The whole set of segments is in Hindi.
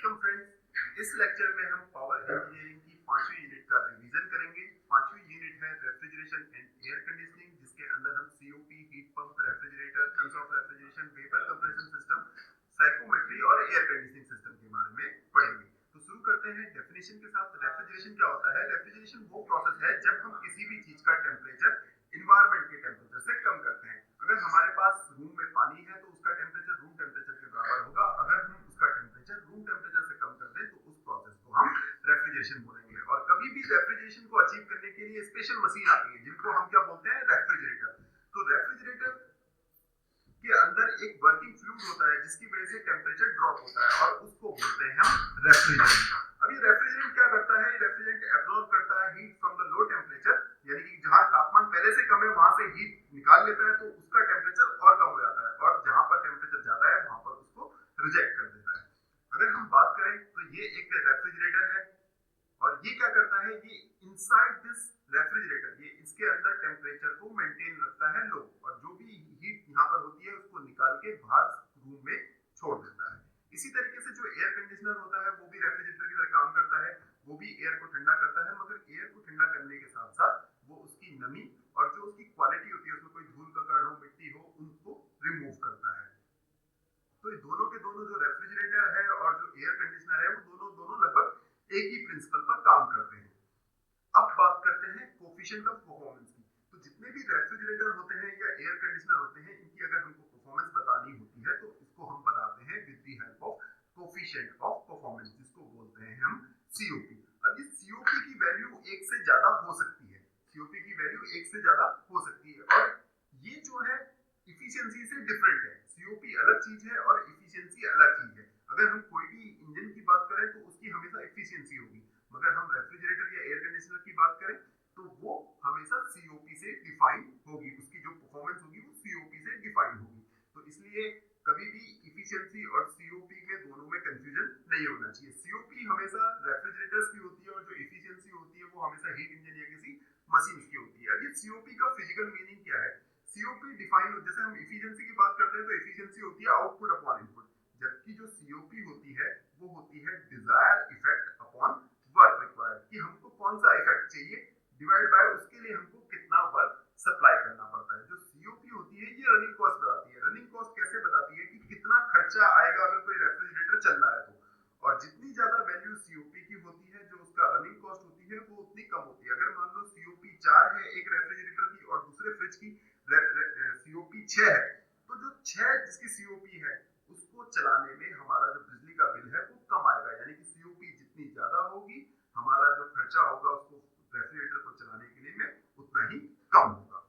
वेलकम फ्रेंड्स, इस लेक्चर में हम पावर इंजीनियरिंग की पांचवी यूनिट का रिवीजन करेंगे। पांचवी यूनिट है रेफ्रिजरेशन एंड एयर कंडीशनिंग, जिसके अंदर हम COP, heat pump, refrigerator, terms of refrigeration, vapour compression system, psychometry और एयर कंडीशनिंग सिस्टम के बारे में पढ़ेंगे। तो शुरू करते हैं डेफिनेशन के साथ। रेफ्रिजरेशन क्या होता है? रेफ्रिजरेशन वो प्रोसेस है जब हम किसी भी चीज का टेम्परेचर इन्वायरमेंट के टेम्परेचर से कम करते हैं। अगर हमारे पास रूम में पानी है तो उसका टेम्परेचर रूम टेम्परेचर के बराबर होगा। अगर हम उसका टेम्परेचर रूम टेम्परेचर से कम कर दें तो उस प्रोसेस को हम रेफ्रिजरेशन बोलेंगे। और कभी भी रेफ्रिजरेशन को अचीव करने के लिए स्पेशल मशीन आती है जिनको हम क्या बोलते हैं? रेफ्रिजरेटर। तो रेफ्रिजरेटर के अंदर एक वर्किंग फ्लूइड होता है जिसकी वजह से टेम्परेचर ड्रॉप होता है और उसको बोलते हैं हम रेफ्रिजरेंट। अब ये रेफ्रिजरेंट क्या करता है? रेफ्रिजरेंट एब्जॉर्ब करता है heat from the low temperature, यानी कि जहां तापमान पहले से कम है वहां से हीट निकाल लेता है तो उसका टेम्परेचर और कम हो जाता है, और जहां पर टेम्परेचर ज्यादा है वहां पर उसको रिजेक्ट कर देता है। अगर हम बात करें तो ये एक रेफ्रिजरेटर है और ये क्या करता है? ये इनसाइड दिस रेफ्रिजरेटर, ये इसके अंदर टेम्परेचर को मेंटेन रखता है लो, और जो भी हीट यहाँ पर होती है उसको निकाल के बाहर रूम में छोड़ देता है। इसी तरीके से जो एयर कंडीशनर होता है वो भी रेफ्रिजरेटर की तरह काम करता है। वो भी एयर को ठंडा करता है, मगर एयर को ठंडा करने के साथ साथ वो उसकी नमी और जो उसकी क्वालिटी होती है, उसमें कोई धूल का कण हो, मिट्टी हो, उनको रिमूव करता है। तो ये दोनों के दोनों, जो रेफ्रिजरेटर है और जो एयर कंडीशनर है, वो दोनों लगभग एक ही प्रिंसिपल पर काम करते हैं। अब बात करते हैं कोफिशिएंट ऑफ परफॉर्मेंस की। तो जितने भी रेफ्रिजरेटर होते हैं या एयर कंडीशनर होते हैं, इनकी अगर हमको परफॉर्मेंस बतानी होती है तो इसको हम बताते हैं with the help of coefficient of performance, जिसको बोलते हैं हम सीओपी। अब ये सीओपी की वैल्यू एक से ज्यादा हो सकती है। सीओपी की वैल्यू एक से ज्यादा हो सकती है और ये जो है इफिशियंसी से डिफरेंट है। सीओपी अलग चीज है और इफिशियंसी अलग चीज है। अगर हम कोई भी इंजन की बात करें तो उसकी हमेशा इफिशियंसी होगी, मगर हम रेफ्रिजरेटर या एयर कंडीशनर की बात करें तो वो हमेशा सीओपी से डिफाइन होगी, उसकी जो परफॉर्मेंस होगी वो सीओपी से डिफाइन होगी। तो इसलिए कभी भी इफिशियंसी और सीओपी में दोनों में कंफ्यूजन नहीं होना चाहिए। सीओपी हमेशा रेफ्रिजरेटर्स की होती है और जो इफिशियंसी होती है वो हमेशा हीट इंजन या किसी मशीन की होती है। अब ये सीओपी का फिजिकल मीनिंग क्या है? सीओपी डिफाइन, जैसे हम इफिशियंसी की बात करते हैं तो इफिशियंसी होती है आउटपुट अपॉन इनपुट, जबकि जो सीओपी होती है वो होती है desire effect upon work required, कि हमको कौन सा इफेक्ट चाहिए डिवाइड बाय उसके लिए हमको कितना वर्क सप्लाई करना पड़ता है। जो सीओपी होती है ये रनिंग कॉस्ट बताती है। रनिंग कॉस्ट कैसे बताती है? कि कितना खर्चा आएगा अगर कोई रेफ्रिजरेटर चल रहा है तो, और जितनी ज्यादा वैल्यू सीओपी की होती है जो उसका रनिंग कॉस्ट होती है वो उतनी कम होती है। अगर मान लो सीओपी 4 है एक रेफ्रिजरेटर की और दूसरे फ्रिज की सीओपी 6 है, तो जो 6 जिसकी सीओपी है उसको चलाने में हमारा जो बिजली का बिल है वो कम आएगा, यानी कि सीओपी जितनी ज्यादा होगी हमारा जो खर्चा होगा उसको रेफ्रिजरेटर को चलाने के लिए में उतना ही कम होगा।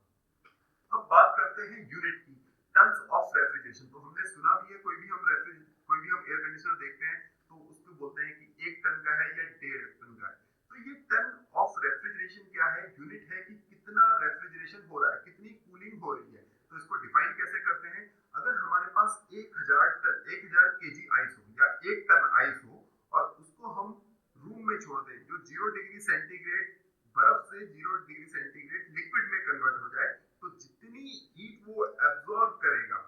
अब बात करते हैं यूनिट की, टन्स ऑफ रेफ्रिजरेशन। तो हमने सुना भी है, कोई भी हम एयर कंडीशनर देखते हैं तो उसको बोलते हैं कि 1 टन का है या 1.5 टन का है। तो ये टन ऑफ रेफ्रिजरेशन क्या है? यूनिट है कि कितना रेफ्रिजरेशन हो रहा है, कितनी कूलिंग हो रही है। तो इसको डिफाइन कैसे करते हैं? अगर हमारे पास 1000 केजी आइस हो या 1 टन आइस हो और उसको हम रूम में छोड़ दें, जो 0 डिग्री सेंटीग्रेड बर्फ से 0 डिग्री सेंटीग्रेड लिक्विड में कन्वर्ट हो जाए, तो जितनी हीट वो एब्जॉर्ब करेगा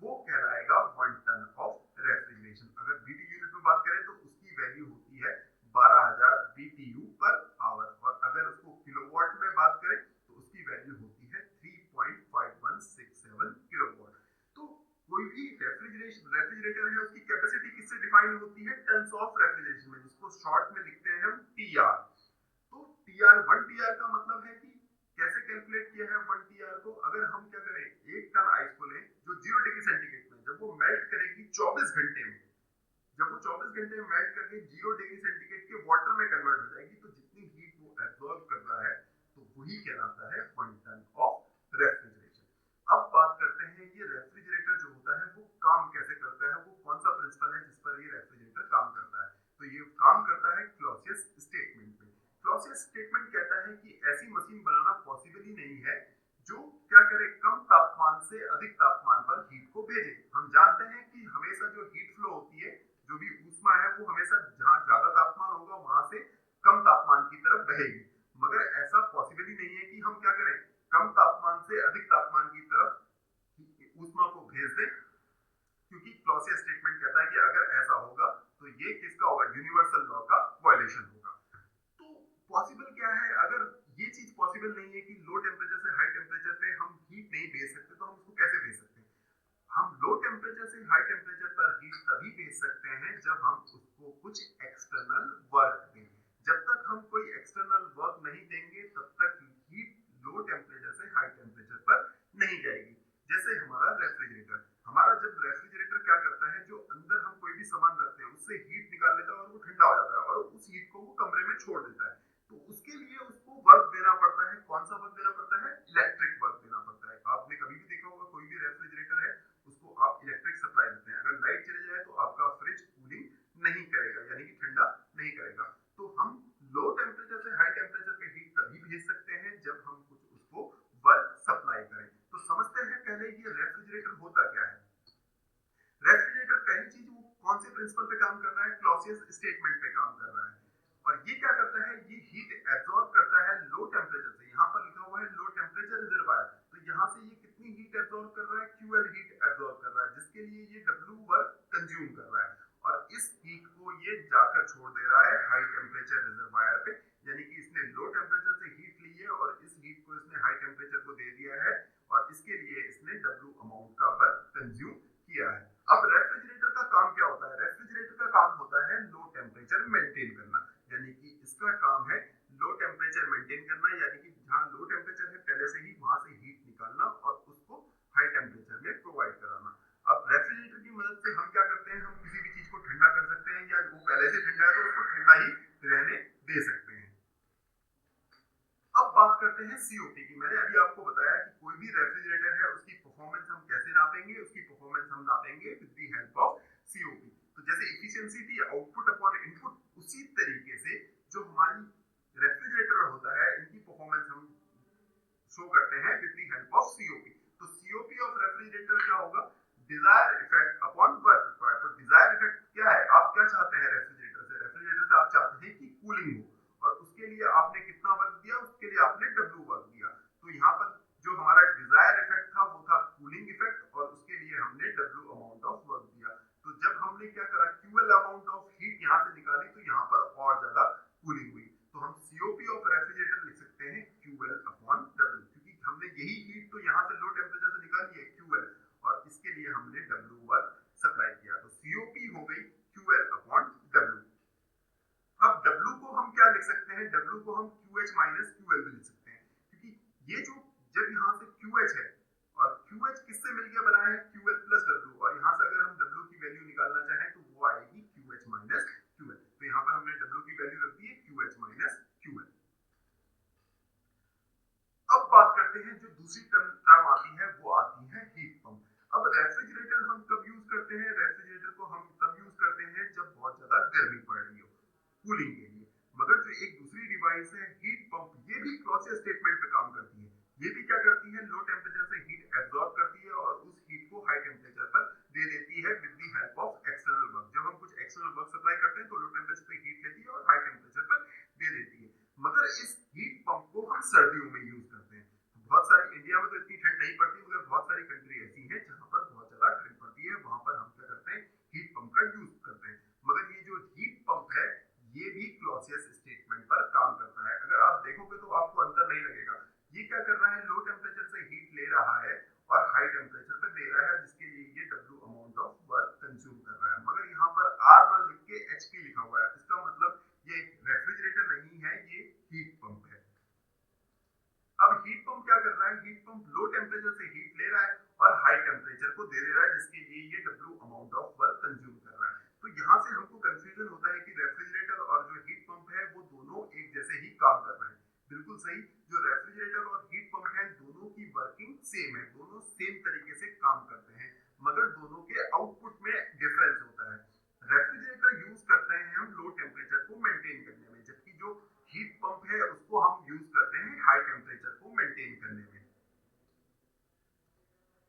वो कहलाएगा 1 टन ऑफ रेफ्रिजरेशन। अगर बीटी यूनिट में बात करें तो उसकी वैल्यू होती है 12000 बीटीयू पर आवर, और अगर उसको किलोवाट में बात करें तो उसकी वैल्यू होती है 3.5167 किलोवाट। तो कोई भी रेफ्रिजरेटर है उसकी कैपेसिटी किससे डिफाइन होती है? टन्स ऑफ रेफ्रिजरेशन में, जिसको शॉर्ट में लिखते हैं हम टीआर। तो टीआर 1 टीआर का मतलब है कि कैसे कैलकुलेट किया है 1 टीआर को? अगर हम क्या करें, 1 टन आइस को लें जो 0 डिग्री सेंटीग्रेड में जब वो मेल्ट करेगी 24 घंटे में, जब वो 24 घंटे में मेल्ट करके 0 डिग्री सेंटीग्रेड के वाटर में कन्वर्ट हो जाएगी, तो जितनी हीट वो एब्जॉर्ब कर रहा है तो वही कहलाता है 1 टन ऑफ रेफ्रिजरेशन। अब बात करते हैं ये रेफ्रिजरेटर जो होता है वो काम कैसे करता है, वो कौन सा प्रिंसिपल है जिस पर ये रेफ्रिजरेटर काम करता है? तो ये काम करता है क्लॉसियस स्टेटमेंट पे। क्लॉसियस स्टेटमेंट कहता है कि ऐसी मशीन बनाना पॉसिबल ही नहीं है जो क्या करे, कम तापमान से अधिक तापमान पर हीट को भेजे। हम जानते हैं कि हमेशा जो हीट फ्लो होती है, जो भी ऊष्मा है, वो हमेशा जहां ज्यादा तापमान होगा वहां से कम तापमान की तरफ बहेगी, मगर ऐसा पॉसिबल ही नहीं है कि हम क्या करें, कम तापमान से अधिक तापमान की तरफ ऊष्मा को भेज दें, क्योंकि क्लॉसियस स्टेटमेंट कहता है कि अगर ऐसा होगा तो ये किसका उससे हीट निकाल लेता है और वो ठंडा हो जाता है और उस हीट को वो कमरे में छोड़ देता है। तो उसके लिए उसको वर्क देना पड़ता है। कौन सा वर्क देना पड़ता है? इलेक्ट्रिक वर्क देना पड़ता है। आपने कभी भी देखा होगा कोई भी रेफ्रिजरेटर है उसको आप इलेक्ट्रिक सप्लाई देते हैं। अगर लाइट चले जाए तो आपका फ्रिज कूलिंग नहीं करेगा, यानी कि ठंडा नहीं करेगा। तो हम लो टेम्परेचर से हाई टेम्परेचर पे हीट तभी भेज सकते हैं जब हम कुछ उसको वर्क सप्लाई करें। तो समझते हैं पहले ये रेफ्रिजरेटर होता क्या है। रेफ्रिजरेटर पहली चीज वो कौन से प्रिंसिपल पे काम कर रहा है? क्लॉसियस स्टेटमेंट पे काम कर रहा है। और ये क्या करता है? ये हीट एब्जॉर्ब करता है लो टेम्परेचर से। यहाँ पर लिखा हुआ है लो टेम्परेचर रिजर्वायर, तो यहाँ से ये कितनी हीट एब्जॉर्ब कर रहा है? QL हीट एब्जॉर्ब कर रहा है, जिसके लिए ये W वर्क कंज्यूम कर रहा है। और इस हीट को ये जाकर छोड़ दे रहा है हाई टेम्परेचर रिजर्वायर पे, यानी कि इसने लो टेम्परेचर से हीट ली है और इस हीट को इसने हाई टेम्परेचर को दे दिया है और इसके लिए इसने W अमाउंट का वर्क कंज्यूम किया है। अब रेफ्रिजरेटर का काम क्या होता है? रेफ्रिजरेटर का काम होता है लो टेम्परेचर मेंटेन करना, यानी कि इसका काम है लो टेम्परेचर मेंटेन करना, यानी कि जहां लो टेम्परेचर है पहले से ही वहां से हीट निकालना और उसको हाई टेम्परेचर में प्रोवाइड कराना। अब रेफ्रिजरेटर की मदद से हम क्या करते हैं? हम किसी भी चीज को ठंडा कर सकते हैं, या वो पहले से ठंडा है तो उसको ठंडा ही रहने दे सकते हैं। अब बात करते हैं सीओपी की। मैंने अभी आपको बताया कि कोई भी रेफ्रिजरेटर है उसकी परफॉर्मेंस हम कैसे नापेंगे? उसकी परफॉर्मेंस हम नापेंगे with the help of COP. तो जैसे एफिशिएंसी थी आउटपुट अपॉन इनपुट, उसी तरीके से जो हमारी रेफ्रिजरेटर होता है इनकी परफॉर्मेंस हम शो करते हैं with the help of COP. तो सीओपी ऑफ रेफ्रिजरेटर क्या होगा? Desire effect upon work required. तो डिजायर इफेक्ट क्या है? आप क्या चाहते हैं रेफ्रिजरेटर से? रेफ्रिजरेटर से आप चाहते हैं कि कूलिंग हो और उसके लिए आपने कितना वर्क दिया? उसके लिए आपने W वर्क दिया। तो यहाँ पर जो हमारा डिजायर इफेक्ट था वो था कूलिंग इफेक्ट और उसके लिए हमने W अमाउंट ऑफ वर्क दिया। तो जब हमने क्या करा? QL अमाउंट ऑफ हीट यहाँ से निकाली तो यहाँ पर और ज्यादा कूलिंग हुई। तो हम सीओपी ऑफ रेफ्रिजरेटर लिख सकते हैं QL अपॉन W, क्योंकि हमने यही हीट तो यहाँ से लो टेम्परेचर से निकाली है QL और इसके लिए हमने W वर्क सप्लाई किया। तो सीओपी हो गई QL अपॉन W। अब W को हम क्या लिख सकते हैं? W को हम QH माइनस QL भी लिख सकते हैं, क्योंकि ये जो जब यहाँ से QH है और QH किससे मिलकर बना है? QL प्लस W, और यहाँ से अगर हम W की वैल्यू निकालना चाहें तो वो आएगी QH माइनस QL। तो यहाँ पर हमने W की वैल्यू रख दी है QH माइनस QL। अब बात करते हैं जो दूसरी टर्म आती है वो आती है हीट पंप। अब रेफ्रिजरेटर हम कब यूज करते हैं? रेफ्रिजरेटर को हम तब यूज करते हैं जब बहुत ज्यादा गर्मी पड़ रही हो कूलिंग के लिए। मगर जो एक दूसरी डिवाइस है हीट पंप, ये भी क्लॉसियस स्टेटमेंट पे काम करती है। ये भी क्या करती है? लो टेम्परेचर से हीट एब्जॉर्ब करती है और उस हीट को हाई टेम्परेचर पर दे देती है with the help of external work. जब हम कुछ एक्सटर्नल वर्क सप्लाई करते हैं तो लो टेम्परेचर से हीट लेती है और हाई टेम्परेचर पर दे देती है। मगर इस हीट पंप को हम सर्दियों में यूज करते हैं। बहुत सारी, इंडिया में तो इतनी ठंड नहीं पड़ती, मगर बहुत सारी कंट्री ऐसी है जहां पर बहुत ज्यादा ठंड पड़ती है, वहां पर हम क्या करते हैं? हीट पंप का यूज करते हैं। मगर ये जो हीट पंप है ये भी क्लॉसियस स्टेटमेंट पर काम करता है। अगर आप देखोगे तो आपको अंतर नहीं लगेगा। ये क्या कर रहा है? लो टेम्परेचर से हीट ले रहा है और हाई टेम्परेचर पे दे रहा है, जिसके लिए ये W amount of work consume कर रहा है। मगर यहाँ पर R ना लिख के HP लिखा हुआ है, इसका मतलब ये रेफ्रिजरेटर नहीं है, ये हीट पंप है। अब हीट पंप क्या कर रहा है? हीट पंप लो टेम्परेचर से हीट ले रहा है और हाई टेम्परेचर को दे रहा है, जिसके लिए ये W amount of work consume कर रहा है। तो यहाँ से हमको कंफ्यूजन होता है कि रेफ्रिजरेटर और जो हीट पंप है वो दोनों एक जैसे ही काम कर रहे हैं। बिल्कुल सही, जो रेफ्रिजरेटर और हीट पंप है दोनों की वर्किंग सेम है, दोनों सेम तरीके से काम करते हैं, मगर दोनों के आउटपुट में डिफरेंस होता है। रेफ्रिजरेटर यूज करते हैं हम लो टेम्परेचर को मेंटेन करने में, जबकि जो हीट पंप है उसको हम यूज करते हैं हाई टेम्परेचर को मेंटेन करने में।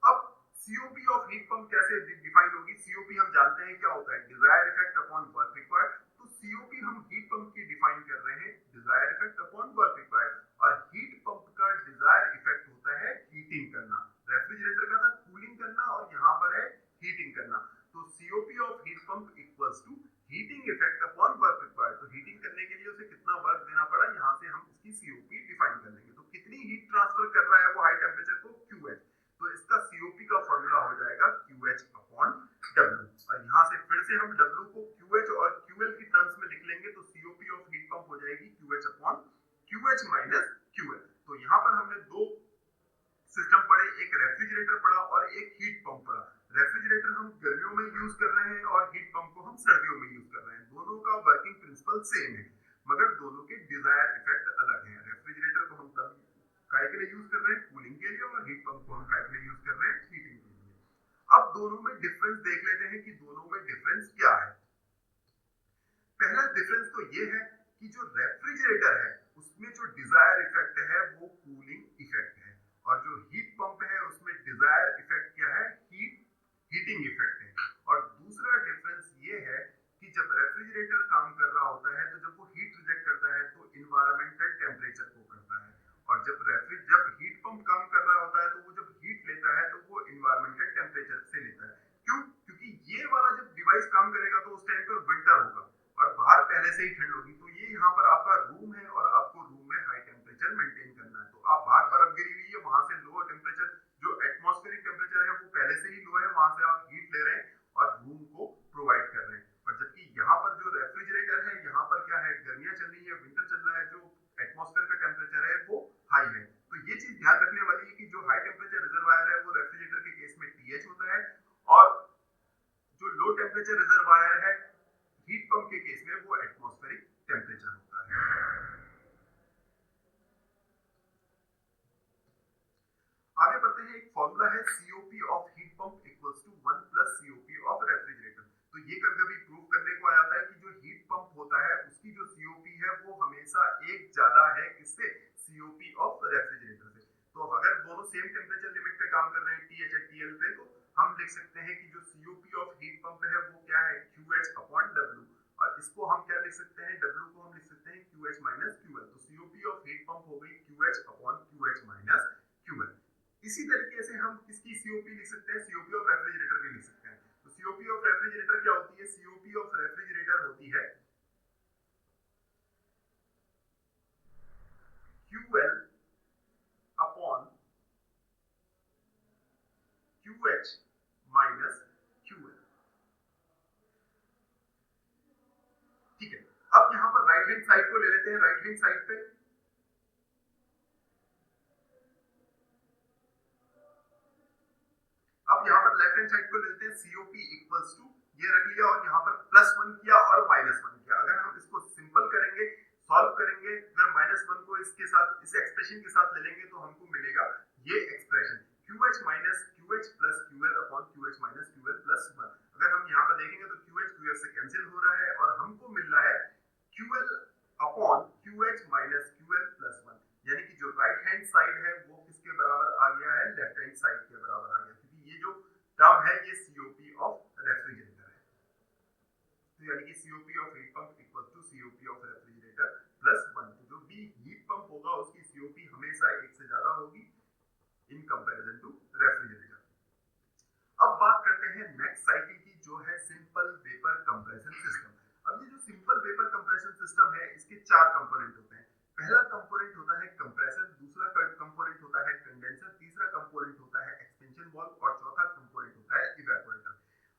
अब सीओपी ऑफ हीट पंप कैसे डिफाइन होगी? सीओपी हम जानते हैं क्या होता है? Desire effect upon work required. तो सीओपी हम हीट पंप की डिफाइन कर रहे हैं desire effect upon work required, और हीट पंप का डिजायर इफेक्ट होता है हीटिंग करना। रेफ्रिजरेटर का था कूलिंग करना और यहाँ पर है हीटिंग करना। तो COP of heat pump equals to heating effect upon work required. तो हीटिंग करने के लिए उसे कितना वर्क देना पड़ा, यहाँ से हम इसकी सीओपी डिफाइन कर लेंगे। तो कितनी हीट ट्रांसफर कर रहा है वो हाई टेम्परेचर को? QH। तो इसका सीओपी का फॉर्मूला हो जाएगा QH अपॉन W, और यहाँ से फिर से हम W को QH और QL की टर्म्स में लिख लेंगे। तो सीओपी ऑफ हीट पंप हो जाएगी QH upon QH minus QL। तो यहाँ पर हमने दो सिस्टम पढ़े, एक रेफ्रिजरेटर पढ़ा और एक हीट पंप पढ़ा। रेफ्रिजरेटर हम गर्मियों में यूज कर रहे हैं और हीट पंप को हम सर्दियों में यूज कर प्रिंसिपल सेम है, मगर दोनों के डिजायर इफेक्ट अलग हैं। रेफ्रिजरेटर को हम तब काय के लिए यूज कर रहे हैं, कूलिंग के लिए, और हीट पंप को हम काय के लिए यूज कर रहे हैं, हीटिंग के लिए। अब दोनों में डिफरेंस देख लेते हैं कि दोनों में डिफरेंस क्या है। पहला डिफरेंस तो ये है कि जो रेफ्रिजरेटर है उसमें जो डिजायर इफेक्ट है वो कूलिंग इफेक्ट है, और जो हीट पंप है उसमें डिजायर इफेक्ट क्या है, हीटिंग इफेक्ट है। और दूसरा डिफरेंस ये है कि जब रेफ्रिजरेटर काम कर रहा होता है तो जब वो हीट रिजेक्ट करता है तो इन्वायरमेंटल टेम्परेचर को करता है, और जब हीट पंप काम कर रहा होता है तो वो जब हीट लेता है तो वो इन्वायरमेंटल टेम्परेचर से लेता है। क्यों? क्योंकि ये वाला जब डिवाइस काम करेगा तो उस टाइम पर विंटर होगा और बाहर पहले से ही ठंड होगी, तो ये यहाँ पर आपका रूम है और आपको रूम में हाई टेम्परेचर मेंटेन करना है। तो आप बाहर बर्फ गिरी हुई है, वहां से लो टेम्परेचर जो एटमॉस्फेरिक टेम्परेचर है वो पहले से ही लो है, वहां से आप हीट ले रहे हैं और रूम को प्रोवाइड कर रहे हैं। और जबकि यहाँ पर जो रेफ्रिजरेटर है, यहाँ पर क्या है, गर्मियां चल रही है, विंटर चल रहा है, जो एटमॉस्फेयर का टेम्परेचर है वो हाई है। तो ये चीज ध्यान रखने वाली है कि जो हाई टेम्परेचर रिजर्वायर है वो रेफ्रिजरेटर के केस में TH होता है, और जो लो टेम्परेचर रिजर्वायर है हीट पंप के केस में वो एटमॉस्फेरिक टेम्परेचर होता है। आगे बढ़ते हैं, एक फॉर्मूला है COP of heat pump equals to 1 plus COP of refrigerator. तो ये कभी कभी प्रूव करने को आ जाता है कि जो हीट पंप होता है उसकी जो COP है वो हमेशा एक ज्यादा है किससे, COP ऑफ रेफ्रिजरेटर से। तो अगर दोनों सेम टेम्परेचर लिमिट पे काम कर रहे हैं TH या TL पे, तो हम लिख सकते हैं कि जो COP ऑफ हीट पंप है वो क्या है, QH अपॉन W, और इसको हम क्या लिख सकते हैं, W को हम लिख सकते हैं QH माइनस QL। तो COP ऑफ हीट पंप हो गई QH upon QH minus QL। इसी तरीके से हम किसकी COP लिख सकते हैं, COP ऑफ रेफ्रिजरेटर भी लिख सकते हैं। तो COP ऑफ रेफ्रिजरेटर क्या होती है, COP ऑफ रेफ्रिजरेटर होती है QL upon QH minus QL। ठीक है, अब यहां पर राइट हैंड साइड को ले लेते हैं। राइट हैंड साइड पे अब यहाँ पर लेफ्ट हैंड साइड को लेते हैं, COP इक्वल्स टू ये रख लिया और यहाँ पर +1 किया और -1 किया। अगर हम इसको सिंपल करेंगे, सॉल्व करेंगे, अगर -1 को इसके साथ इस एक्सप्रेशन के साथ ले लेंगे तो हमको मिलेगा ये expression QH minus QH plus QL upon QH minus QL plus 1। अगर हम यहाँ पर देखेंगे तो QH QH से कैंसिल हो रहा है और हमको मिल रहा है QL upon QH minus QL plus 1, यानी कि जो राइट हैंड साइड है वो किसके बराबर आ गया है, लेफ्ट हैंड साइड के बराबर आ गया, क्योंकि ये जो टर्म है ये COP ऑफ रेफ्रिजरेटर है। तो यानी कि COP of heat pump equal to COP of refrigerator plus 1। तो जो भी हीट पंप होगा उसकी COP हमेशा एक से ज्यादा होगी इन कंपैरिजन टू रेफ्रिजरेटर। अब बात करते हैं नेक्स्ट साइकिल की, जो है सिंपल वेपर कंप्रेशन सिस्टम। अब ये जो सिंपल वेपर कंप्रेशन सिस्टम है इसके 4 कंपोनेंट होते हैं। पहला कंपोनेंट होता है कंप्रेसर, दूसरा कंपोनेंट होता है कंडेंसर, तीसरा कंपोनेंट होता है एक्सपेंशन वाल्व और चौथा कंपोनेंट होता है इवेपोरेटर।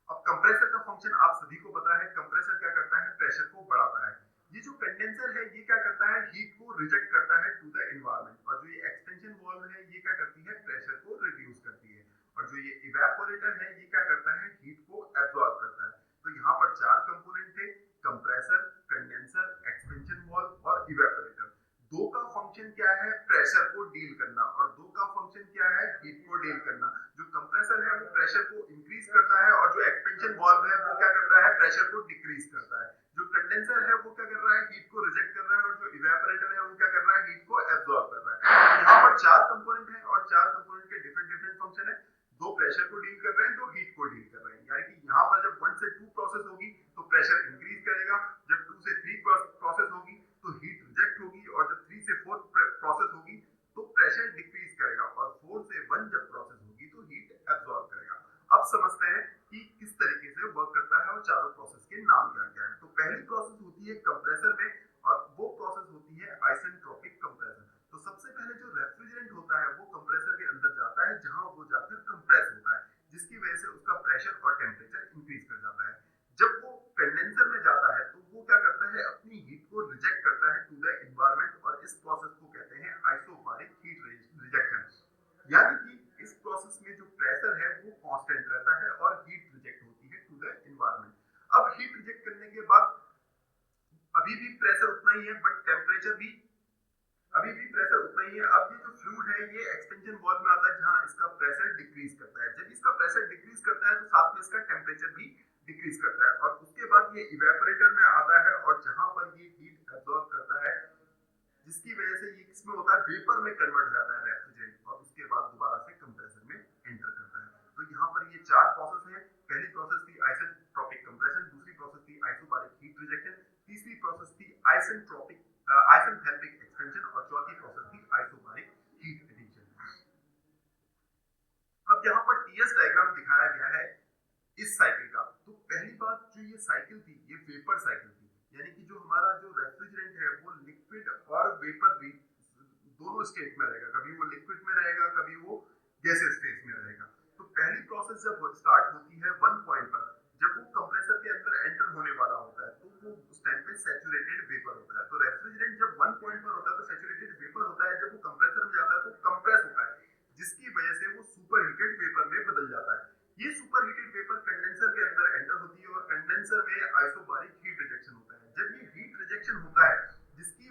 अब कंप्रेसर का फंक्शन आप सभी को पता है, कंप्रेसर क्या करता है, प्रेशर को बढ़ाता है। ये जो कंडेंसर है ये क्या करता है, हीट को रिजेक्ट करता है टू द एनवायरनमेंट, और जो ये एक्सपेंशन वाल्व है ये क्या करती है, प्रेशर को रिड्यूस करती है, और जो ये इवेपोरेटर है ये क्या करता है, हीट को एब्जॉर्ब करता है। तो यहाँ पर 4 कंपोनेंट थे, कंप्रेसर, कंडेंसर, एक्सपेंशन वाल्व और इवेपोरेटर। दो का फंक्शन क्या है, प्रेशर को डील करना, और दो का फंक्शन क्या है, हीट को डील करना। जो कंप्रेसर है वो प्रेशर को इंक्रीज करता है और जो एक्सपेंशन वाल्व है वो क्या करता है, प्रेशर को डिक्रीज करता है। जो कंडेंसर है वो क्या कर रहा है, हीट को रिजेक्ट कर रहा है, और जो इवेपोरेटर है वो क्या कर रहा है, हीट को एब्जॉर्ब कर रहा है। तो यहाँ पर 4 कंपोनेंट है और 4 कंपोनेंट के डिफरेंट डिफरेंट फंक्शन है। दो प्रेशर को डील कर रहे हैं, दो हीट को डील कर रहे हैं। यानी कि यहाँ पर जब 1 से 2 प्रोसेस होगी तो प्रेशर इंक्रीज करेगा, जब 2 से 3 प्रोसेस होगी तो हीट रिजेक्ट होगी, और जब 3 से 4 प्रोसेस होगी तो प्रेशर डिक्रीज करेगा, और 4 से 1 जब प्रोसेस होगी तो हीट एब्जॉर्ब करेगा। अब समझते हैं कि किस तरीके से वर्क करता है और चारों प्रोसेस के नाम क्या क्या है। तो पहली प्रोसेस होती है कंप्रेसर में, और वो प्रोसेस होती है आइसेंट्रोपिक कंप्रेशन। तो सबसे पहले जो रेफ्रिजरेंट होता है वो कंप्रेसर के अंदर जाता है, जहां वो जाकर कंप्रेस होता है, जिसकी वजह से उसका प्रेशर और टेम्परेचर इंक्रीज कर जाता है। जब वो कंडेंसर में जाता है तो वो क्या करता है, अपनी हीट को रिजेक्ट करता है टू द एनवायरनमेंट, और इस प्रोसेस को कहते हैं आइसोबारिक हीट रिजेक्शन। यानी कि इस प्रोसेस में जो प्रेशर है वो कांस्टेंट रहता है और हीट रिजेक्ट होती है टू द एनवायरनमेंट। अब हीट रिजेक्ट करने के बाद अभी अभी भी प्रेशर उतना ही है, बट टेम्परेचर भी अभी भी प्रेशर उतना ही है। अब ये जो फ्लूइड है ये एक्सपेंशन वाल्व में आता है जहां इसका प्रेशर डिक्रीज करता है। जब इसका प्रेशर डिक्रीज करता है तो साथ में इसका टेम्परेचर भी डिक्रीज करता है, और उसके बाद ये इवेपोरेटर में आता है और जहां पर ये हीट एब्जॉर्ब करता है, जिसकी वजह से ये किसमें होता है, वेपर में कन्वर्ट हो जाता है रेफ्रिजरेंट, और उसके बाद दोबारा से कंप्रेसर में एंटर करता है। तो यहाँ पर ये चार प्रोसेस है। पहली प्रोसेस थी आइसेंट्रोपिक कंप्रेशन, दूसरी प्रोसेस थी आइसोबारिक हीट रिजेक्शन, तीसरी प्रोसेस थी आइसेंथैल्पिक एक्सपेंशन, और चौथी प्रोसेस थी आइसोबारिक हीट एडिशन। अब यहाँ पर टीएस डायग्राम दिखाया गया है इस साइकिल का। तो पहली बात जो ये साइकिल थी ये वेपर साइकिल थी, यानी कि जो हमारा जो रेफ्रिजरेंट है वो लिक्विड और वेपर भी दोनों स्टेट में रहेगा, कभी वो लिक्विड में रहेगा, कभी वो गैसेस फेज में रहेगा। तो पहली प्रोसेस जब स्टार्ट होती है 1 पॉइंट पर, जब वो कंप्रेसर के अंदर एंटर होने वाला होता है तो वो उस टाइम पे सैचुरेटेड वेपर होता है। तो रेफ्रिजरेंट जब 1 पॉइंट पर होता है तो सैचुरेटेड वेपर होता है, जब वो कंप्रेसर में जाता है तो कंप्रेस होता है, जिसकी वजह से वो सुपर हीटेड वेपर में बदल जाता है। ये सुपर हीटेड वेपर कंडेंसर के अंदर एंटर होती है और कंडेंसर में आइसोबारिक हीट रिजेक्शन होता है। जब ये हीट रिजेक्शन होता है जिसकी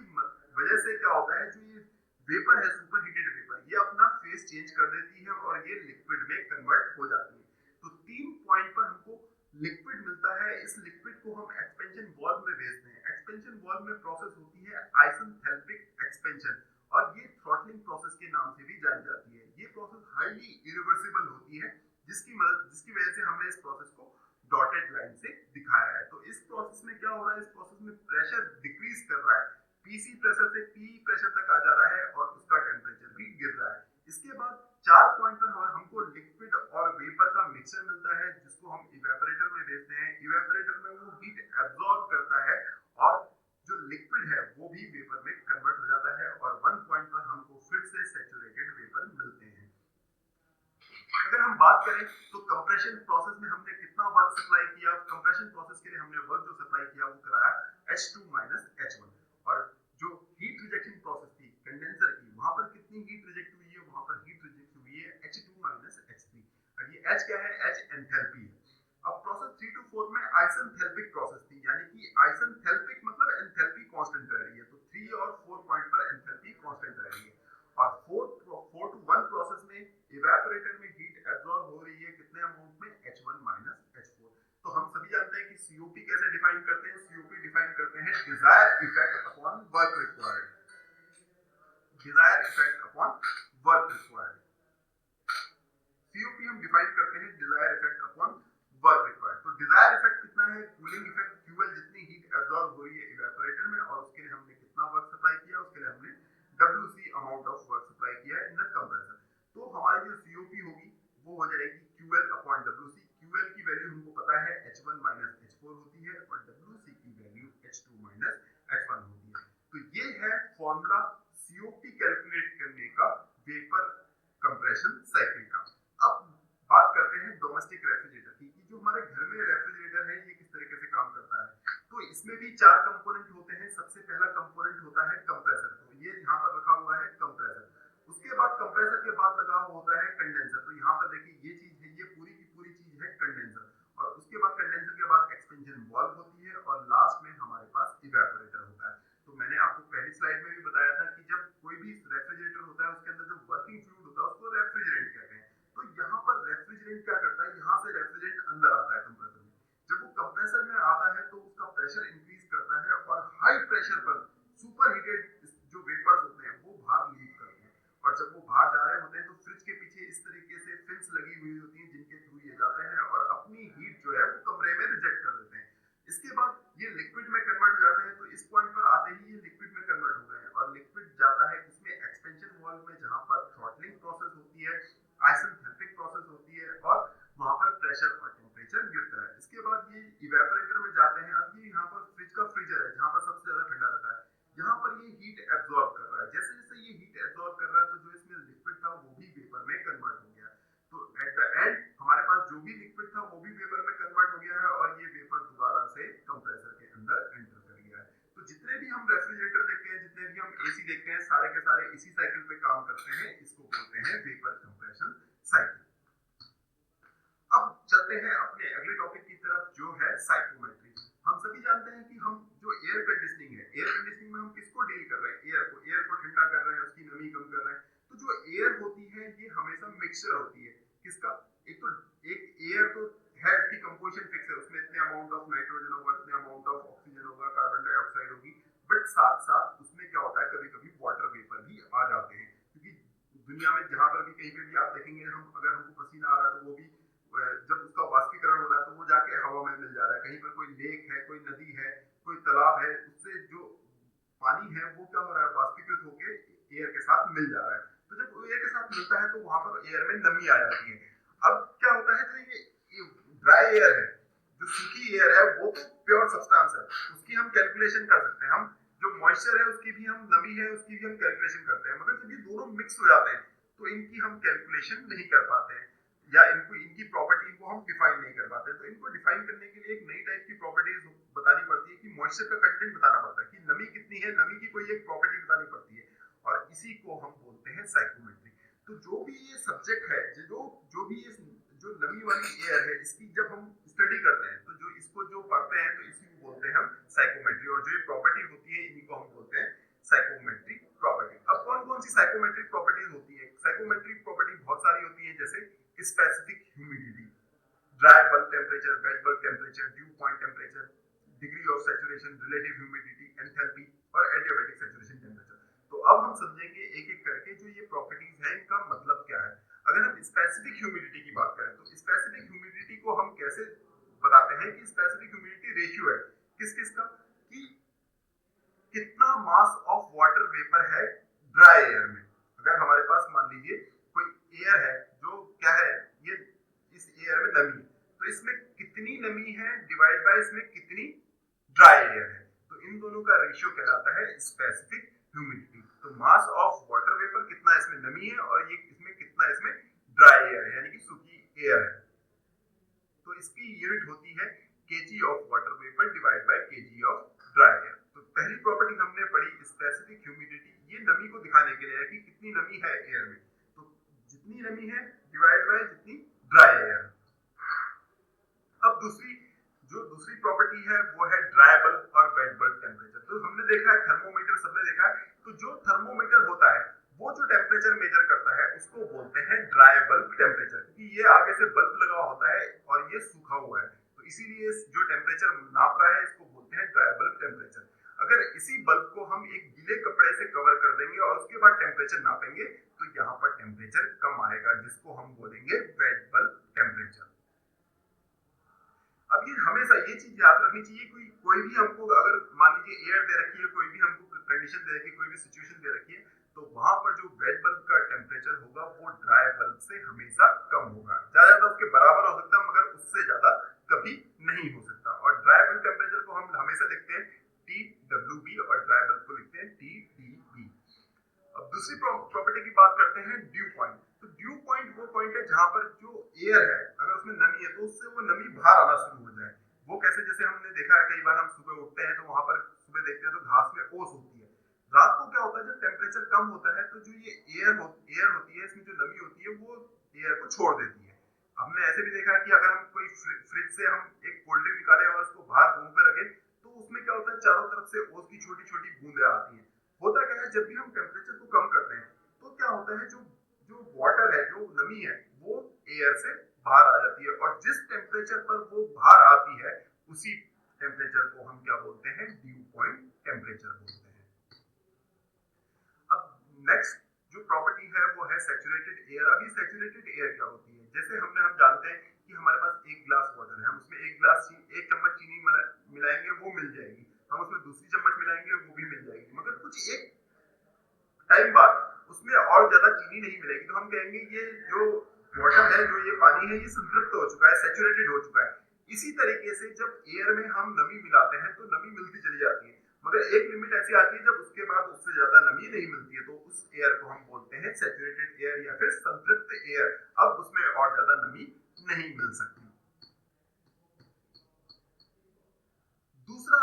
वजह से क्या होता है, जो ये वेपर है सुपर हीटेड वेपर, ये अपना फेस चेंज कर देती है और ये लिक्विड में कन्वर्ट हो जाती है। तो 3 पॉइंट पर हमको लिक्विड मिलता है। इस लिक्विड को हम एक्सपेंशन वाल्व में भेजते हैं। एक्सपेंशन वाल्व में प्रोसेस होती है आइसेंथैल्पिक एक्सपेंशन, और ये थ्रॉटलिंग प्रोसेस के नाम से भी जानी जाती है। ये प्रोसेस हाईली इरिवर्सिबल होती है, जिसकी वजह से हमने इस प्रोसेस को डॉटेड लाइन से दिखाया है। तो इस प्रोसेस में क्या हो रहा है, इस प्रोसेस में प्रेशर डिक्रीज कर रहा है, पीसी प्रेशर से पी प्रेशर तक आ जा रहा है और उसका टेम्परेचर भी गिर रहा है। इसके बाद 4 पॉइंट पर हमको लिक्विड और वेपर का मिक्सचर मिलता है, जिसको हम इवेपोरेटर में भेजते हैं। इवेपोरेटर में वो हीट एब्जॉर्ब करता है और जो लिक्विड है वो भी वेपर में कन्वर्ट हो जाता है, और 1 पॉइंट पर हमको फिर से सैचुरेटेड वेपर मिलते हैं। अगर हम बात करें तो कंप्रेशन प्रोसेस में हमने कितना वर्क सप्लाई किया, कंप्रेशन प्रोसेस के लिए हमने वर्क जो सप्लाई किया वो कराया H2 - H1। और जो हीट रिजेक्शन प्रोसेस थी कंडेंसर की, वहां पर कितनी हीट रिजेक्ट हुई है, वहां पर हीट रिजेक्ट हुई है H2 - H3। अब ये H क्या है, H एंथैल्पी है। अब प्रोसेस 3 to 4 में आइसेंथैल्पिक प्रोसेस थी, यानी कि आइसेंथैल्पिक मतलब एंथैल्पी कांस्टेंट रह रही है। तो 3 और 4 पॉइंट पर एंथैल्पी कांस्टेंट रह रही है। और 4 to 1 प्रोसेस में इवेपोरेटर में हीट एब्जॉर्ब हो रही है कितने अमाउंट में, H1 - H4। तो हम सभी जानते हैं कि सीओपी कैसे डिफाइन करते हैं। सीओपी डिफाइन करते हैं desire effect upon work required. Desire effect upon work required, COP हम डिफाइन करते हैं desire effect upon work required. तो डिजायर इफेक्ट कितना है, कूलिंग इफेक्ट, क्यूएल जितनी हीट एब्जॉर्ब हो रही है इवेपोरेटर में, और उसके लिए हमने कितना वर्क सप्लाई किया, उसके लिए हमने WC amount of work supply किया है इन द कंप्रेसर। तो हमारी जो सीओपी होगी वो हो जाएगी QL अपॉन WC। QL की वैल्यू हमको पता है H1 - H4 होती है, और WC की वैल्यू H2 - H1 होती है। तो ये है फॉर्मूला सीओपी कैलकुलेट करने का वेपर कंप्रेशन साइकिल का। अब बात करते हैं डोमेस्टिक रेफ्रिजरेटर की, कि जो हमारे घर में रेफ्रिजरेटर है ये किस तरीके से काम करता है। तो इसमें भी 4 कंपोनेंट होते हैं। सबसे पहला कंपोनेंट होता है कंप्रेसर, तो ये यहाँ पर रखा हुआ है कंप्रेसर। उसके बाद कंप्रेसर के बाद लगा हुआ होता है कंडेंसर। तो यहाँ पर देखिए ये चीज है, ये पूरी की पूरी चीज है कंडेंसर, और उसके बाद कंडेंसर के बाद एक्सपेंशन वाल्व होती है, और लास्ट में हमारे पास इवेपोरेटर होता है। तो मैंने आपको पहली स्लाइड में भी बताया था कि जब कोई भी रेफ्रिजरेटर होता है उसके अंदर जो वर्किंग फ्लूइड होता है उसको रेफ्रिजरेंट कहते हैं। तो यहाँ पर रेफ्रिजरेंट क्या करता है, यहाँ से रेफ्रिजरेंट अंदर आता है कंप्रेसर में। जब वो कंप्रेसर में आता है तो उसका प्रेशर इंक्रीज करता है, और हाई प्रेशर पर सुपर हीटेड जो वेपर्स होते हैं वो बाहर लीक करते हैं। और जब वो बाहर जा रहे होते हैं तो फ्रिज के पीछे इस तरीके से फिन्स लगी हुई होती हैं जिनके थ्रू ये जाते हैं और अपनी हीट जो है वो कमरे में रिजेक्ट कर देते हैं। इसके बाद ये लिक्विड में कन्वर्ट हो जाते हैं। तो इस पॉइंट पर आते ही ये लिक्विड में कन्वर्ट हो गए हैं, और लिक्विड जाता है किसमें, एक्सपेंशन वाल्व में, जहां पर थ्रॉटलिंग प्रोसेस होती है, आइसेंथैल्पिक प्रोसेस होती है, और वहां पर प्रेशर और टेम्परेचर गिरता है। इसके बाद ये इवेपोरेटर में जाते हैं। अब ये यहाँ पर फ्रिज का फ्रीजर है जहां पर सबसे ज्यादा ठंडा रहता है, यहाँ पर ये हीट एब्जॉर्ब कर रहा है। जैसे जैसे ये हीट एब्जॉर्ब कर रहा है तो जो इसमें लिक्विड था वो भी वेपर में कन्वर्ट हो गया। तो एट द एंड हमारे पास जो भी लिक्विड था वो भी वेपर में कन्वर्ट हो गया है, और ये वेपर दोबारा से कंप्रेसर के अंदर एंटर कर गया है। तो जितने भी हम रेफ्रिजरेटर देखते हैं, जितने भी हम एसी देखते हैं, सारे के सारे इसी साइकिल पे काम करते हैं। इसको बोलते हैं वेपर कंप्रेशन साइकिल। अब चलते हैं अपने अगले टॉपिक की तरफ जो है साइकोमेट्री। हम सभी जानते जानते हैं कि हम जो एयर कंडीशनिंग है, एयर कंडीशनिंग में हम किसको डील कर रहे हैं, एयर को ठंडा कर रहे हैं, उसकी नमी कम कर रहे हैं। तो जो एयर होती है ये हमेशा मिक्सचर होती है किसका, एक एयर तो है, इसकी कंपोजिशन फिक्स है, उसमें इतने अमाउंट ऑफ नाइट्रोजन होगा, इतने अमाउंट ऑफ ऑक्सीजन होगा, कार्बन डाइऑक्साइड होगी, बट साथ साथ उसमें क्या होता है कभी कभी वाटर वेपर भी आ जाते हैं, क्योंकि दुनिया में जहां पर भी कहीं पे भी आप देखेंगे, हम अगर हमको पसीना आ रहा है तो वो भी जब उसका वाष्पीकरण हो रहा है तो वो जाके हवा में मिल जा रहा है, कहीं पर कोई लेक है, कोई नदी है, कोई तालाब है, उससे जो पानी है वो क्या हो रहा है, वाष्पीकृत होकर एयर के साथ मिल जा रहा है। तो जब एयर के साथ मिलता है तो वहां पर एयर में नमी आ जाती है। अब क्या होता है, जो ये ड्राई एयर है, जो सूखी एयर है, वो तो प्योर सब्सटेंस है, उसकी हम कैलकुलेशन कर सकते हैं, हम जो मॉइस्चर है उसकी भी, हम नमी है उसकी भी हम कैलकुलेशन करते हैं, मगर जब ये दोनों मिक्स हो जाते हैं तो इनकी हम कैलकुलेशन नहीं कर पाते हैं, या इनकी प्रॉपर्टी को हम डिफाइन नहीं कर पाते। तो इनको डिफाइन करने के लिए एक नई टाइप की प्रॉपर्टीज बतानी पड़ती है, कि मॉइस्चर का कंटेंट बताना पड़ता है, कि नमी कितनी है, नमी की कोई एक प्रॉपर्टी बतानी पड़ती है, और इसी को हम बोलते हैं साइकोमेट्री। तो जो भी ये सब्जेक्ट है, जो भी ये जो नमी वाली एयर है, इसकी जब हम स्टडी करते हैं तो जो पढ़ते हैं तो इसी को बोलते हैं हम साइकोमेट्री, और जो ये प्रॉपर्टी होती है इन्हीं को हम बोलते हैं साइकोमेट्रिक प्रॉपर्टी। अब कौन कौन सी साइकोमेट्रिक प्रॉपर्टीज होती है? साइकोमेट्रिक प्रॉपर्टी बहुत सारी होती है, जैसे specific humidity, dry bulb temperature, wet bulb temperature, due point temperature, degree of saturation, relative humidity, enthalpy और एडियाबैटिक सैचुरेशन टेम्परेचर। तो अब हम समझेंगे एक एक करके जो ये प्रॉपर्टीज हैं इनका मतलब क्या है। अगर हम स्पेसिफिक ह्यूमिडिटी की बात करें तो स्पेसिफिक ह्यूमिडिटी को हम कैसे बताते हैं, कि स्पेसिफिक ह्यूमिडिटी रेशियो है किस किस का, कि कितना मास ऑफ वाटर वेपर है ड्राई एयर में। अगर हमारे पास मान लीजिए कोई एयर है जो क्या है, ये इस एयर में नमी है, तो इसमें कितनी नमी है डिवाइड बाय इसमें कितनी ड्राई एयर है, तो इन दोनों का रेशियो कहलाता है स्पेसिफिक ह्यूमिडिटी। तो मास ऑफ वाटर वेपर कितना इसमें नमी है, और ये इसमें कितना इसमें ड्राई एयर है, यानी कि सूखी एयर है। तो इसकी यूनिट होती है KG of water vapour divide by KG of dry air. तो पहली प्रॉपर्टी हमने पढ़ी स्पेसिफिक ह्यूमिडिटी, ये नमी को दिखाने के लिए है कि कितनी नमी है एयर में, तो जितनी नमी है डिवाइड बाय जितनी ड्राई एयर। अब दूसरी प्रॉपर्टी है वो है ड्राई बल्ब और वेट बल्ब टेम्परेचर। तो हमने देखा है थर्मोमीटर, सबने देखा है, तो जो थर्मोमीटर होता है वो जो टेम्परेचर मेजर करता है उसको बोलते हैं ड्राई बल्ब टेम्परेचर, क्योंकि ये आगे से बल्ब लगा होता है और ये सूखा हुआ है, तो इसीलिए जो टेम्परेचर नाप रहा है इसको बोलते हैं ड्राई बल्ब टेम्परेचर। अगर इसी बल्ब को हम एक गीले कपड़े से कवर कर देंगे और उसके बाद टेम्परेचर नापेंगे तो यहाँ पर टेम्परेचर कम आएगा, जिसको हम बोलेंगे वेट बल्ब टेम्परेचर। अब ये हमेशा ये चीज याद रखनी चाहिए, कोई भी हमको अगर मान लीजिए एयर दे रखी है, कोई भी हमको कंडीशन दे रखी है, कोई भी सिचुएशन दे रखी है, तो वहां पर जो वेट बल्ब का टेम्परेचर होगा वो ड्राई बल्ब से हमेशा कम होगा, ज्यादा उसके बराबर हो सकता है मगर उससे ज्यादा कभी नहीं हो सकता। और ड्राई बल्ब टेम्परेचर को हम हमेशा लिखते हैं TWB और ड्राई बल्ब को लिखते हैं TDB। अब दूसरी प्रॉपर्टी की बात करते हैं ड्यू पॉइंट। तो ड्यू पॉइंट वो पॉइंट है जहां पर जो एयर है अगर उसमें नमी है तो उससे वो नमी बाहर आना शुरू हो जाए। वो कैसे, जैसे हमने देखा है कई बार हम सुबह उठते हैं तो वहां पर सुबह देखते हैं तो घास में ओस होती है। रात को क्या होता है, जब टेम्परेचर कम होता है तो जो ये एयर होती है, इसमें जो नमी होती है वो एयर को छोड़ देती है। हमने ऐसे भी देखा है कि अगर हम कोई फ्रिज से हम एक कोल्ड ड्रिंक निकालें और उसको बाहर घूम कर रखें तो उसमें क्या होता है, चारों तरफ से ओस की छोटी छोटी बूंदें आती हैं। होता क्या है, जब भी हम टेम्परेचर को कम करते हैं तो क्या होता है, जो जो वाटर है, जो नमी है वो एयर से बाहर आ जाती है, और जिस टेम्परेचर पर वो बाहर आती है उसी टेम्परेचर को हम क्या बोलते हैं, ड्यू पॉइंट टेम्परेचर बोलते हैं। अब नेक्स्ट जो प्रॉपर्टी है वो है सैचुरेटेड एयर। अभी सैचुरेटेड एयर क्या होती है, जैसे हम जानते हैं कि हमारे पास एक ग्लास वाटर है, हम उसमें एक चम्मच चीनी मिलाएंगे वो मिल जाएगी, हम उसमें दूसरी चम्मच मिलाएंगे वो भी मिल जाएगी, मगर कुछ एक टाइम बाद उसमें और ज्यादा चीनी नहीं मिलेगी, तो हम कहेंगे ये जो वाटर है, जो ये पानी है, ये संतृप्त हो चुका है, सैचुरेटेड हो चुका है। इसी तरीके से जब एयर में हम नमी मिलाते हैं तो नमी मिलती चली जाती है, मगर एक लिमिट ऐसी आती है जब उसके बाद उससे ज्यादा नमी नहीं मिलती है, तो उस एयर को हम बोलते हैं सैचुरेटेड एयर या फिर संतृप्त एयर। अब उसमें और ज्यादा नमी नहीं मिल सकती। दूसरा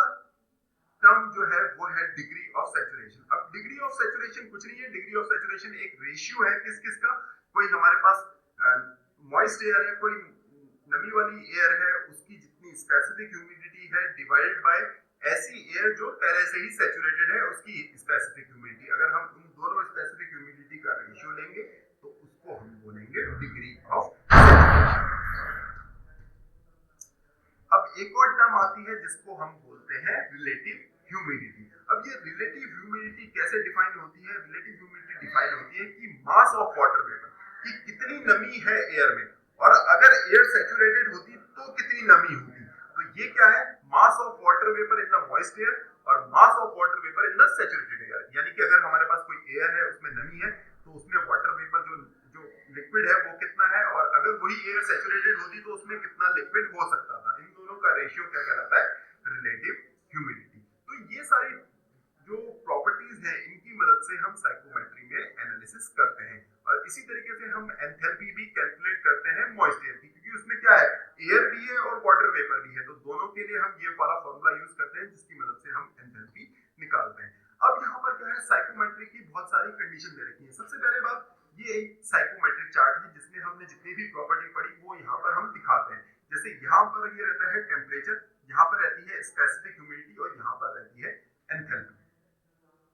टर्म जो है वो है डिग्री ऑफ सैचुरेशन। अब डिग्री ऑफ सैचुरेशन कुछ नहीं है, डिग्री ऑफ सैचुरेशन एक रेशियो है किस किस का, कोई हमारे पास मॉइस्ट एयर है, कोई नमी वाली एयर है, उसकी जितनी स्पेसिफिक ह्यूमिडिटी है डिवाइडेड बाय ऐसी एयर जो पहले से ही सैचुरेटेड है उसकी स्पेसिफिक ह्यूमिडिटी। अगर हम उन दोनों स्पेसिफिक ह्यूमिडिटी का रेशियो लेंगे तो उसको हम बोलेंगे डिग्री ऑफ सैचुरेशन। अब एक और टर्म आती है जिसको हम बोलते हैं रिलेटिव ह्यूमिडिटी। अब ये रिलेटिव ह्यूमिडिटी कैसे डिफाइन होती है? रिलेटिव ह्यूमिडिटी डिफाइन होती है कि मास ऑफ वाटर वेपर, कि कितनी नमी है एयर में, और अगर एयर सैचुरेटेड होती तो कितनी नमी होती। तो ये क्या है? Mass of water vapour in the moist air और mass of water vapour in the saturated air. यानी कि अगर हमारे पास कोई एयर है उसमें नमी है तो उसमें वाटर वेपर जो जो लिक्विड है वो कितना है, और अगर वही एयर सैचुरेटेड होती तो उसमें कितना लिक्विड हो सकता था। इन दोनों का रेशियो क्या कहलाता है? Relative humidity. तो ये सारी जो प्रॉपर्टीज हैं इनकी मदद से हम साइकोमेट्री में एनालिसिस करते हैं। और इसी तरीके से हम एंथैल्पी भी कैलकुलेट करते हैं मॉइस्ट एयर की, क्योंकि उसमें क्या है? एयर भी है और वाटर वेपर भी है, तो दोनों के लिए हम ये वाला फॉर्मूला यूज करते हैं जिसकी मदद से हम एंथैल्पी निकालते हैं। अब यहाँ पर क्या है? साइकोमेट्री की बहुत सारी कंडीशन दे रखी है। सबसे पहले बात, ये एक साइकोमेट्रिक चार्ट है जिसमें हमने जितनी भी प्रॉपर्टी पढ़ी वो यहाँ पर हम दिखाते हैं। जैसे यहाँ पर ये रहता है टेम्परेचर, यहाँ पर रहती है स्पेसिफिक ह्यूमिडिटी और यहाँ पर रहती है एंथैल्पी।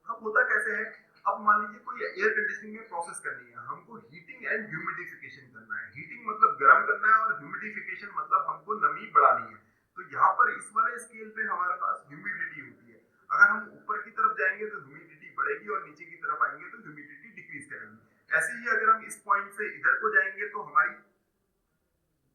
अब होता कैसे है? अब मान लीजिए कोई एयर कंडीशनिंग में प्रोसेस करनी है, हमको हीटिंग एंड ह्यूमिडिफिकेशन करना है। हीटिंग मतलब गर्म करना है और ह्यूमिडिफिकेशन मतलब हमको नमी बढ़ानी है। तो यहाँ पर इस वाले स्केल पे हमारे पास ह्यूमिडिटी होती है। अगर हम ऊपर की तरफ जाएंगे तो ह्यूमिडिटी बढ़ेगी और नीचे की तरफ आएंगे तो ह्यूमिडिटी डिक्रीज करेगी। ऐसे ही अगर हम इस पॉइंट से इधर को जाएंगे तो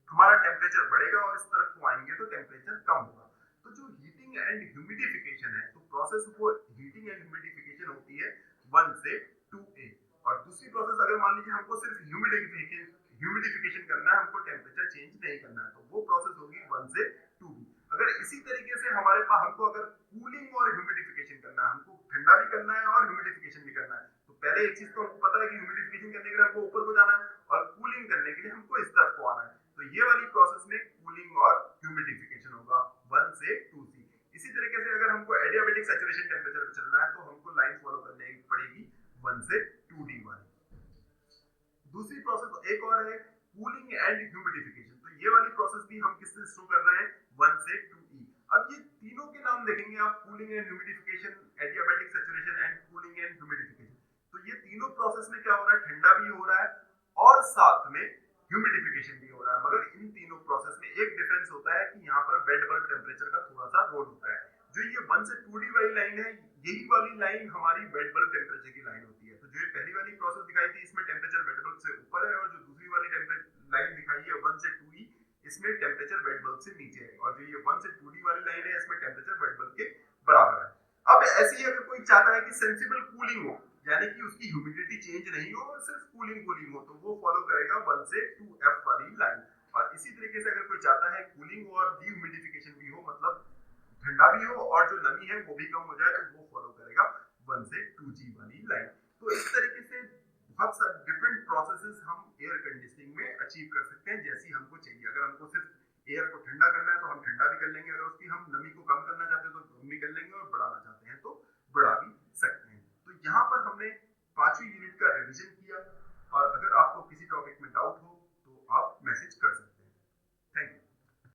हमारा टेम्परेचर बढ़ेगा और इस तरफ को आएंगे तो टेम्परेचर कम होगा। तो जो हीटिंग एंड ह्यूमिडिफिकेशन है, तो प्रोसेस वो हीटिंग एंड ह्यूमिडिफिकेशन होती है 1 से 2A। और दूसरी प्रोसेस अगर मान लीजिए हमको सिर्फ ह्यूमिडिफिकेशन करना है, हमको टेम्परेचर चेंज नहीं करना है, तो वो प्रोसेस होगी 1 से 2B। अगर इसी तरीके से हमारे पास हमको अगर कूलिंग और ह्यूमिडिफिकेशन करना है, हमको ठंडा भी करना है और ह्यूमिडिफिकेशन भी करना है, तो पहले एक चीज तो हमको पता है कि ह्यूमिडिफिकेशन करने के लिए हमको ऊपर को जाना है और कूलिंग करने के लिए हमको इस तरफ को आना है। तो ये वाली प्रोसेस में कूलिंग और ह्यूमिडिफिकेशन होगा 1 से 2C। इसी तरीके से अगर हमको एडियाबैटिक सैचुरेशन टेम्परेचर पे चलना है तो हमको लाइन फॉलो करने पड़ेगी 1 से 2D वाली। दूसरी प्रोसेस एक और है कूलिंग एंड ह्यूमिडिफिकेशन। तो ये वाली प्रोसेस भी हम किससे शुरू कर रहे हैं? 1 से 2E। अब ये तीनों के नाम देखेंगे आप, cooling and humidification, adiabatic saturation and cooling and humidification. तो ये तीनों प्रोसेस में क्या हो रहा है? ठंडा भी हो रहा है और साथ में ह्यूमिडिफिकेशन भी हो रहा है। मगर इन तीनों प्रोसेस में एक डिफरेंस होता है कि यहाँ पर वेट बल्ब टेम्परेचर का थोड़ा सा रोल होता है। जो ये 1 से 2D वाली लाइन है, यही वाली लाइन हमारी वेट बल्ब टेम्परेचर की लाइन होती है। तो जो ये पहली वाली प्रोसेस दिखाई थी इसमें टेम्परेचर वेट बल्ब से ऊपर है, और जो दूसरी वाली लाइन दिखाई है 1 से 2E, इसमें टेम्परेचर वेट बल्ब से नीचे है, और जो ये 1 से 2D वाली लाइन है इसमें टेम्परेचर वेट बल्ब के बराबर है। अब ऐसे ही अगर कोई चाहता है कि सेंसिबल कूलिंग हो, यानी कि उसकी ह्यूमिडिटी चेंज नहीं हो और सिर्फ कूलिंग हो, तो वो फॉलो करेगा 1 से 2F वाली लाइन। और इसी तरीके से अगर कोई चाहता है कूलिंग और डीह्यूमिडिफिकेशन भी हो, मतलब ठंडा भी हो और जो नमी है वो भी कम हो जाए, तो वो फॉलो करेगा 1 से 2G वाली लाइन। तो इस तरीके से बहुत सारे डिफरेंट प्रोसेसेस हम एयर कंडीशनिंग में अचीव कर सकते हैं जैसी हमको चाहिए। अगर हमको सिर्फ एयर को ठंडा करना है तो हम ठंडा भी कर लेंगे, अगर उसकी हम नमी को कम करना चाहते हैं तो कम भी कर लेंगे,